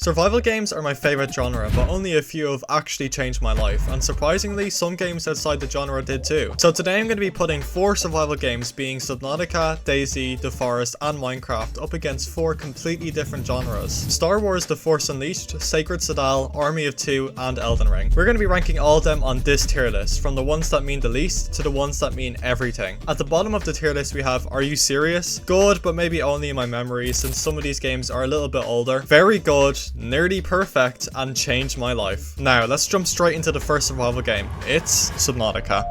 Survival games are my favourite genre, but only a few have actually changed my life, and surprisingly, some games outside the genre did too. So today I'm going to be putting 4 survival games, being Subnautica, DayZ, The Forest, and Minecraft, up against 4 completely different genres. Star Wars The Force Unleashed, Sacred Citadel, Army of Two, and Elden Ring. We're going to be ranking all of them on this tier list, from the ones that mean the least to the ones that mean everything. At the bottom of the tier list we have Are You Serious? Good, but maybe only in my memory, since some of these games are a little bit older. Very good, nearly perfect, and changed my life. Now, let's jump straight into the first survival game. It's Subnautica.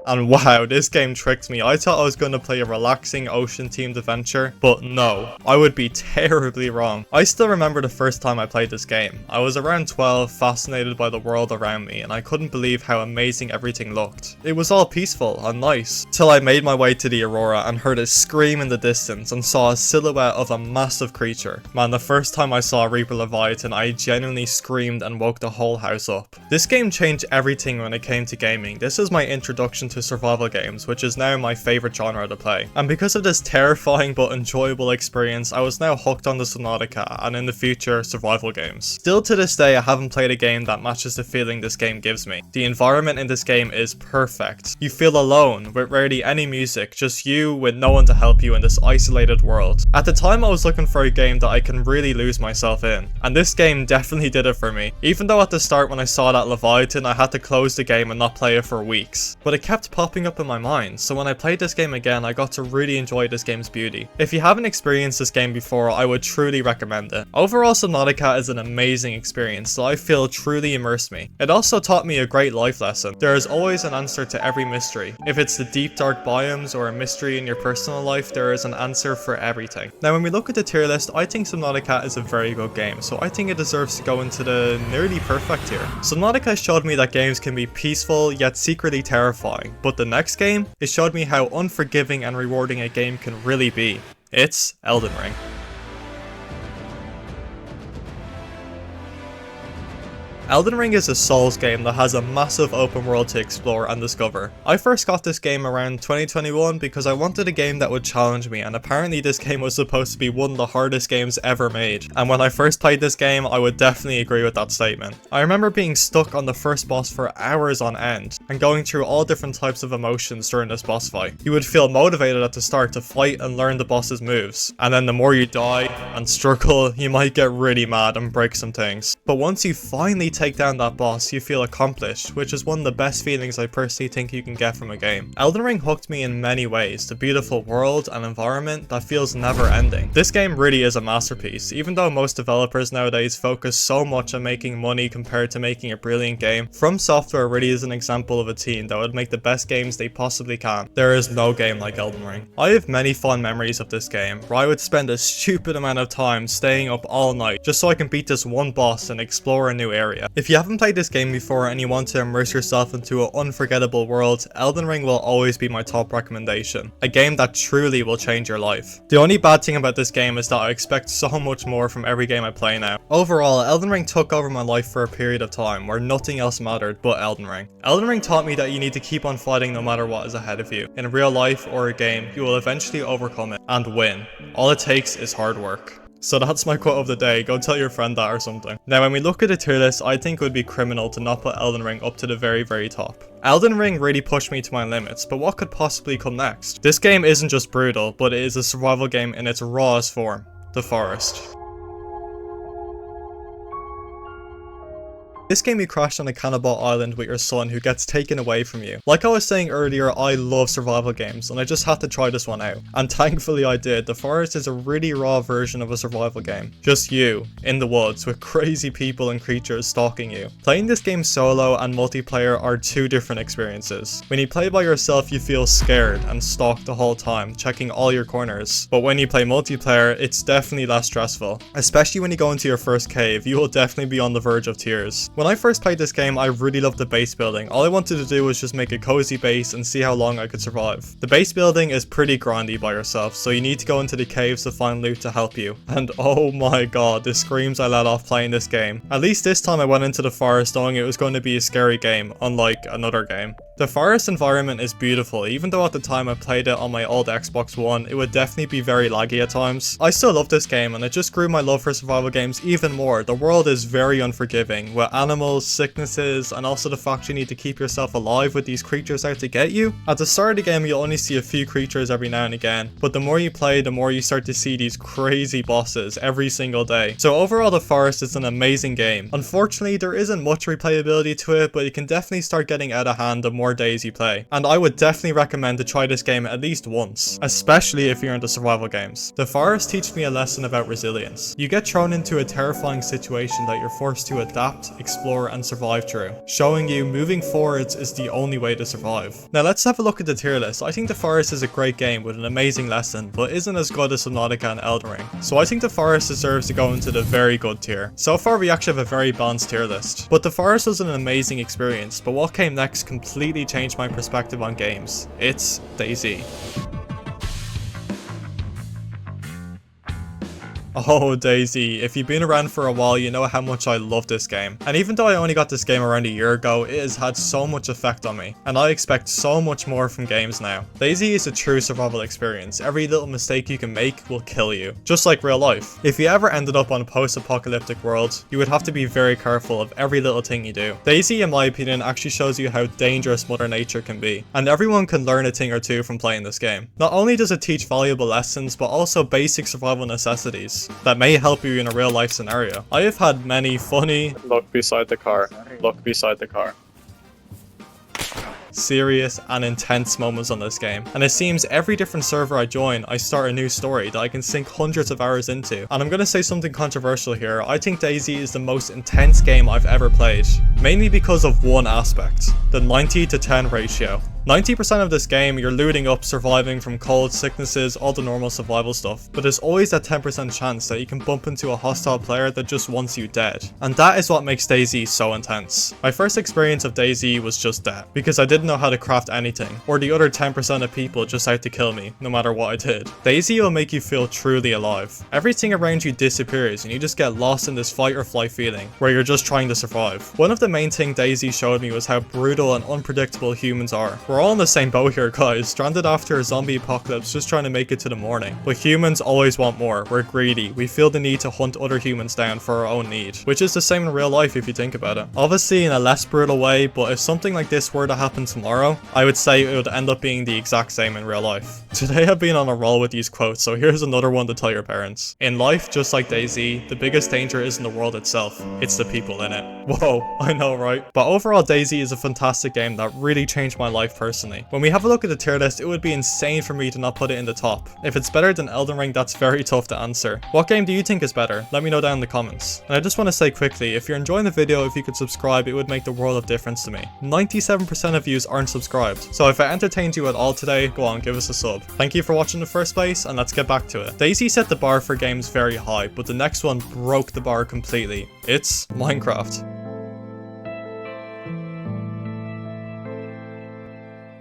And wow, this game tricked me. I thought I was going to play a relaxing ocean-themed adventure, but no, I would be terribly wrong. I still remember the first time I played this game. I was around 12, fascinated by the world around me, and I couldn't believe how amazing everything looked. It was all peaceful and nice, till I made my way to the Aurora and heard a scream in the distance and saw a silhouette of a massive creature. Man, the first time I saw Reaper Leviathan, I genuinely screamed and woke the whole house up. This game changed everything when it came to gaming. This is my introduction to survival games, which is now my favourite genre to play. And because of this terrifying but enjoyable experience, I was now hooked on the Subnautica and in the future, survival games. Still to this day, I haven't played a game that matches the feeling this game gives me. The environment in this game is perfect. You feel alone, with rarely any music, just you with no one to help you in this isolated world. At the time, I was looking for a game that I can really lose myself in, and this game definitely did it for me. Even though at the start when I saw that Leviathan, I had to close the game and not play it for weeks. But it kept popping up in my mind, so when I played this game again, I got to really enjoy this game's beauty. If you haven't experienced this game before, I would truly recommend it. Overall, Subnautica is an amazing experience that I feel truly immersed me. It also taught me a great life lesson. There is always an answer to every mystery. If it's the deep dark biomes or a mystery in your personal life, there is an answer for everything. Now when we look at the tier list, I think Subnautica is a very good game, so I think it deserves to go into the nearly perfect tier. Subnautica showed me that games can be peaceful yet secretly terrifying, but the next game, it showed me how unforgiving and rewarding a game can really be. It's Elden Ring. Elden Ring is a Souls game that has a massive open world to explore and discover. I first got this game around 2021 because I wanted a game that would challenge me, and apparently this game was supposed to be one of the hardest games ever made. And when I first played this game, I would definitely agree with that statement. I remember being stuck on the first boss for hours on end, and going through all different types of emotions during this boss fight. You would feel motivated at the start to fight and learn the boss's moves, and then the more you die and struggle, you might get really mad and break some things. But once you finally take down that boss, you feel accomplished, which is one of the best feelings I personally think you can get from a game. Elden Ring hooked me in many ways. The beautiful world and environment that feels never ending. This game really is a masterpiece. Even though most developers nowadays focus so much on making money compared to making a brilliant game, From Software really is an example of a team that would make the best games they possibly can. There is no game like Elden Ring. I have many fond memories of this game, where I would spend a stupid amount of time staying up all night just so I can beat this one boss and explore a new area. If you haven't played this game before and you want to immerse yourself into an unforgettable world, Elden Ring will always be my top recommendation. A game that truly will change your life. The only bad thing about this game is that I expect so much more from every game I play now. Overall, Elden Ring took over my life for a period of time where nothing else mattered but Elden Ring. Elden Ring taught me that you need to keep on fighting no matter what is ahead of you. In real life or a game, you will eventually overcome it and win. All it takes is hard work. So that's my quote of the day. Go tell your friend that or something. Now when we look at the tier list, I think it would be criminal to not put Elden Ring up to the very top. Elden Ring really pushed me to my limits, but what could possibly come next? This game isn't just brutal, but it is a survival game in its rawest form. The Forest. This game you crash on a cannibal island with your son who gets taken away from you. Like I was saying earlier, I love survival games and I just had to try this one out. And thankfully I did. The Forest is a really raw version of a survival game. Just you, in the woods, with crazy people and creatures stalking you. Playing this game solo and multiplayer are two different experiences. When you play by yourself, you feel scared and stalked the whole time, checking all your corners. But when you play multiplayer, it's definitely less stressful. Especially when you go into your first cave, you will definitely be on the verge of tears. When I first played this game, I really loved the base building. All I wanted to do was just make a cozy base and see how long I could survive. The base building is pretty grindy by yourself, so you need to go into the caves to find loot to help you. And oh my god, the screams I let off playing this game. At least this time I went into the forest knowing it was going to be a scary game, unlike another game. The forest environment is beautiful, even though at the time I played it on my old Xbox One, it would definitely be very laggy at times. I still love this game, and it just grew my love for survival games even more. The world is very unforgiving, with animals, sicknesses, and also the fact you need to keep yourself alive with these creatures out to get you. At the start of the game, you'll only see a few creatures every now and again, but the more you play, the more you start to see these crazy bosses every single day. So overall, the forest is an amazing game. Unfortunately, there isn't much replayability to it, but it can definitely start getting out of hand the more days you play. And I would definitely recommend to try this game at least once, especially if you're into survival games. The forest teaches me a lesson about resilience. You get thrown into a terrifying situation that you're forced to adapt, explore, and survive through, showing you moving forwards is the only way to survive. Now let's have a look at the tier list. I think the forest is a great game with an amazing lesson, but isn't as good as Subnautica and Elden Ring. So I think the forest deserves to go into the very good tier. So far we actually have a very balanced tier list. But the forest was an amazing experience, but what came next completely changed my perspective on games. It's DayZ. Oh, DayZ, if you've been around for a while, you know how much I love this game. And even though I only got this game around a year ago, it has had so much effect on me. And I expect so much more from games now. DayZ is a true survival experience. Every little mistake you can make will kill you, just like real life. If you ever ended up on a post-apocalyptic world, you would have to be very careful of every little thing you do. DayZ, in my opinion, actually shows you how dangerous Mother Nature can be. And everyone can learn a thing or two from playing this game. Not only does it teach valuable lessons, but also basic survival necessities that may help you in a real life scenario. I have had many funny look beside the car, serious and intense moments on this game, and it seems every different server I join, I start a new story that I can sink hundreds of hours into. And I'm gonna say something controversial here. I think DayZ is the most intense game I've ever played, mainly because of one aspect: the 90-to-10 ratio. 90% of this game, you're looting up, surviving from cold, sicknesses, all the normal survival stuff, but there's always that 10% chance that you can bump into a hostile player that just wants you dead. And that is what makes DayZ so intense. My first experience of DayZ was just that, because I didn't know how to craft anything, or the other 10% of people just out to kill me, no matter what I did. DayZ will make you feel truly alive. Everything around you disappears, and you just get lost in this fight or flight feeling, where you're just trying to survive. One of the main things DayZ showed me was how brutal and unpredictable humans are. We're all in the same boat here, guys, stranded after a zombie apocalypse, just trying to make it to the morning. But humans always want more. We're greedy. We feel the need to hunt other humans down for our own need, which is the same in real life if you think about it. Obviously in a less brutal way, but if something like this were to happen tomorrow, I would say it would end up being the exact same in real life. Today I've been on a roll with these quotes, so here's another one to tell your parents. In life, just like DayZ, the biggest danger isn't the world itself, it's the people in it. Whoa, I know, right? But overall, DayZ is a fantastic game that really changed my life personally. When we have a look at the tier list, it would be insane for me to not put it in the top. If it's better than Elden Ring, that's very tough to answer. What game do you think is better? Let me know down in the comments. And I just want to say quickly, if you're enjoying the video, if you could subscribe, it would make the world of difference to me. 97% of you aren't subscribed. So if it entertained you at all today, go on, give us a sub. Thank you for watching in the first place, and let's get back to it. DayZ set the bar for games very high, but the next one broke the bar completely. It's Minecraft.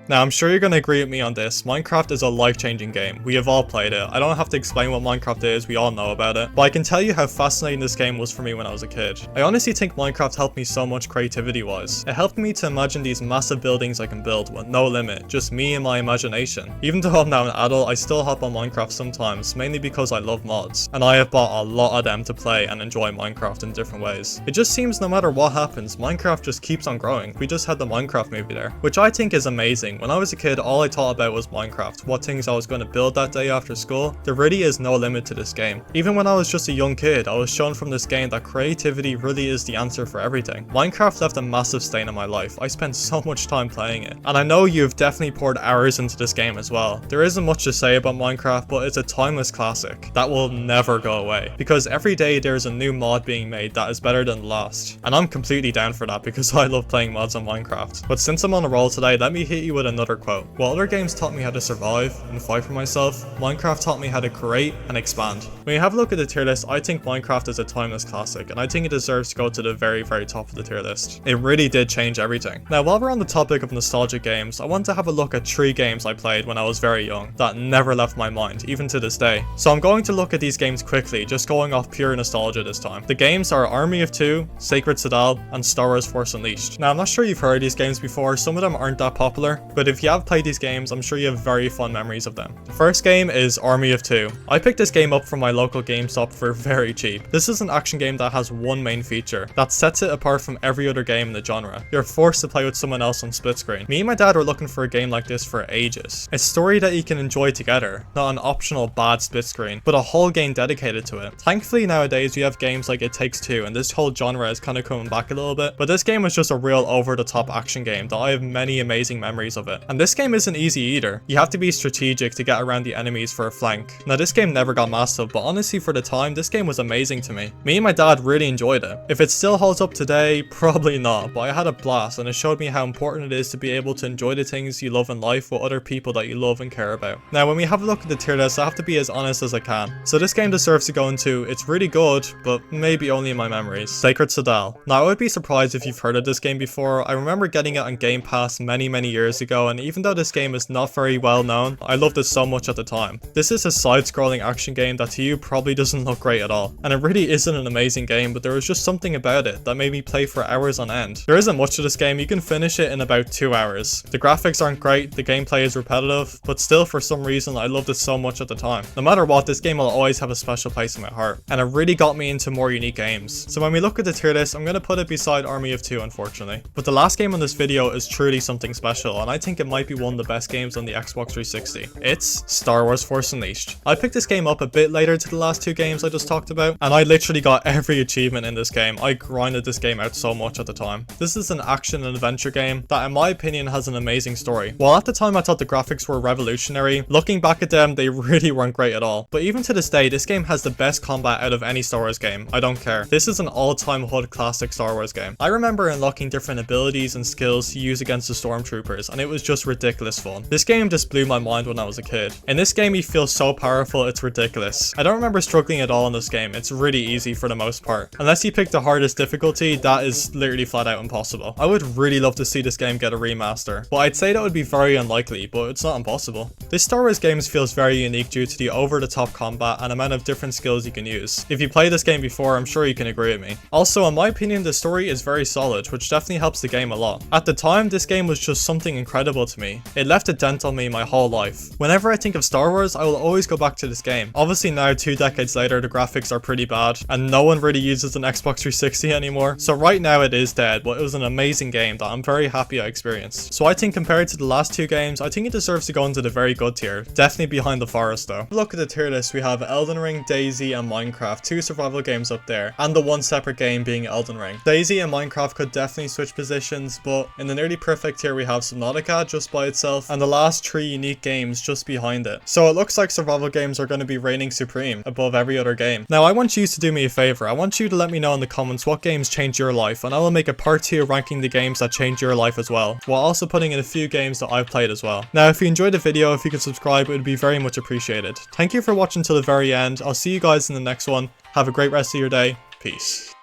Now, I'm sure you're going to agree with me on this. Minecraft is a life-changing game. We have all played it. I don't have to explain what Minecraft is, we all know about it. But I can tell you how fascinating this game was for me when I was a kid. I honestly think Minecraft helped me so much creativity-wise. It helped me to imagine these massive buildings I can build with no limit, just me and my imagination. Even though I'm now an adult, I still hop on Minecraft sometimes, mainly because I love mods. And I have bought a lot of them to play and enjoy Minecraft in different ways. It just seems no matter what happens, Minecraft just keeps on growing. We just had the Minecraft movie there, which I think is amazing. When I was a kid, all I thought about was Minecraft, what things I was going to build that day after school. There really is no limit to this game. Even when I was just a young kid, I was shown from this game that creativity really is the answer for everything. Minecraft left a massive stain on my life. I spent so much time playing it. And I know you've definitely poured hours into this game as well. There isn't much to say about Minecraft, but it's a timeless classic that will never go away. Because every day there's a new mod being made that is better than the last. And I'm completely down for that because I love playing mods on Minecraft. But since I'm on a roll today, let me hit you with another quote. While other games taught me how to survive and fight for myself, Minecraft taught me how to create and expand. When you have a look at the tier list, I think Minecraft is a timeless classic, and I think it deserves to go to the very top of the tier list. It really did change everything. Now, while we're on the topic of nostalgic games, I want to have a look at 3 games I played when I was very young that never left my mind, even to this day. So I'm going to look at these games quickly, just going off pure nostalgia this time. The games are Army of Two, Sacred Citadel, and Star Wars Force Unleashed. Now, I'm not sure you've heard of these games before, some of them aren't that popular, but if you have played these games, I'm sure you have very fond memories of them. The first game is Army of Two. I picked this game up from my local GameStop for very cheap. This is an action game that has one main feature that sets it apart from every other game in the genre. You're forced to play with someone else on split screen. Me and my dad were looking for a game like this for ages. A story that you can enjoy together, not an optional bad split screen, but a whole game dedicated to it. Thankfully nowadays we have games like It Takes Two, and this whole genre is kind of coming back a little bit, but this game was just a real over-the-top action game that I have many amazing memories of it. And this game isn't easy either. You have to be strategic to get around the enemies for a flank. Now, this game never got massive, but honestly for the time, this game was amazing to me. Me and my dad really enjoyed it. If it still holds up today, probably not, but I had a blast, and it showed me how important it is to be able to enjoy the things you love in life with other people that you love and care about. Now, when we have a look at the tier list, I have to be as honest as I can. So this game deserves to go into it's really good, but maybe only in my memories. Sacred Citadel. Now, I would be surprised if you've heard of this game before. I remember getting it on Game Pass many years ago, and even though this game is not very well known, I loved it so much at the time. This is a side-scrolling action game that to you probably doesn't look great at all, and it really isn't an amazing game, but there was just something about it that made me play for hours on end. There isn't much to this game. You can finish it in about 2 hours. The graphics aren't great, the gameplay is repetitive, but still for some reason I loved it so much at the time. No matter what, this game will always have a special place in my heart, and it really got me into more unique games. So when we look at the tier list, I'm going to put it beside Army of Two, unfortunately. But the last game on this video is truly something special, and I think it might be one of the best games on the Xbox 360. It's Star Wars Force Unleashed. I picked this game up a bit later to the last 2 games I just talked about, and I literally got every achievement in this game. I grinded this game out so much at the time. This is an action and adventure game that in my opinion has an amazing story. While at the time I thought the graphics were revolutionary, looking back at them they really weren't great at all. But even to this day, this game has the best combat out of any Star Wars game. I don't care. This is an all-time HUD classic Star Wars game. I remember unlocking different abilities and skills to use against the stormtroopers, and it was just ridiculous fun. This game just blew my mind when I was a kid. In this game you feel so powerful, it's ridiculous. I don't remember struggling at all in this game. It's really easy for the most part. Unless you pick the hardest difficulty, that is literally flat out impossible. I would really love to see this game get a remaster, but I'd say that would be very unlikely, but it's not impossible. This Star Wars game feels very unique due to the over-the-top combat and amount of different skills you can use. If you played this game before, I'm sure you can agree with me. Also, in my opinion, the story is very solid, which definitely helps the game a lot. At the time, this game was just something incredible to me. It left a dent on me my whole life. Whenever I think of Star Wars, I will always go back to this game. Obviously now, 2 decades later, the graphics are pretty bad, and no one really uses an Xbox 360 anymore, so right now it is dead, but it was an amazing game that I'm very happy I experienced. So I think compared to the last 2 games, I think it deserves to go into the very good tier. Definitely behind the Forest though. Look at the tier list, we have Elden Ring, DayZ and Minecraft, 2 survival games up there, and the one separate game being Elden Ring. DayZ and Minecraft could definitely switch positions, but in the nearly perfect tier we have Subnautica just by itself, and the last 3 unique games just behind it. So it looks like survival games are going to be reigning supreme above every other game. Now I want you to do me a favor. I want you to let me know in the comments what games changed your life, and I will make a part 2 ranking the games that changed your life as well, while also putting in a few games that I've played as well. Now if you enjoyed the video, if you could subscribe, it would be very much appreciated. Thank you for watching till the very end. I'll see you guys in the next one. Have a great rest of your day. Peace.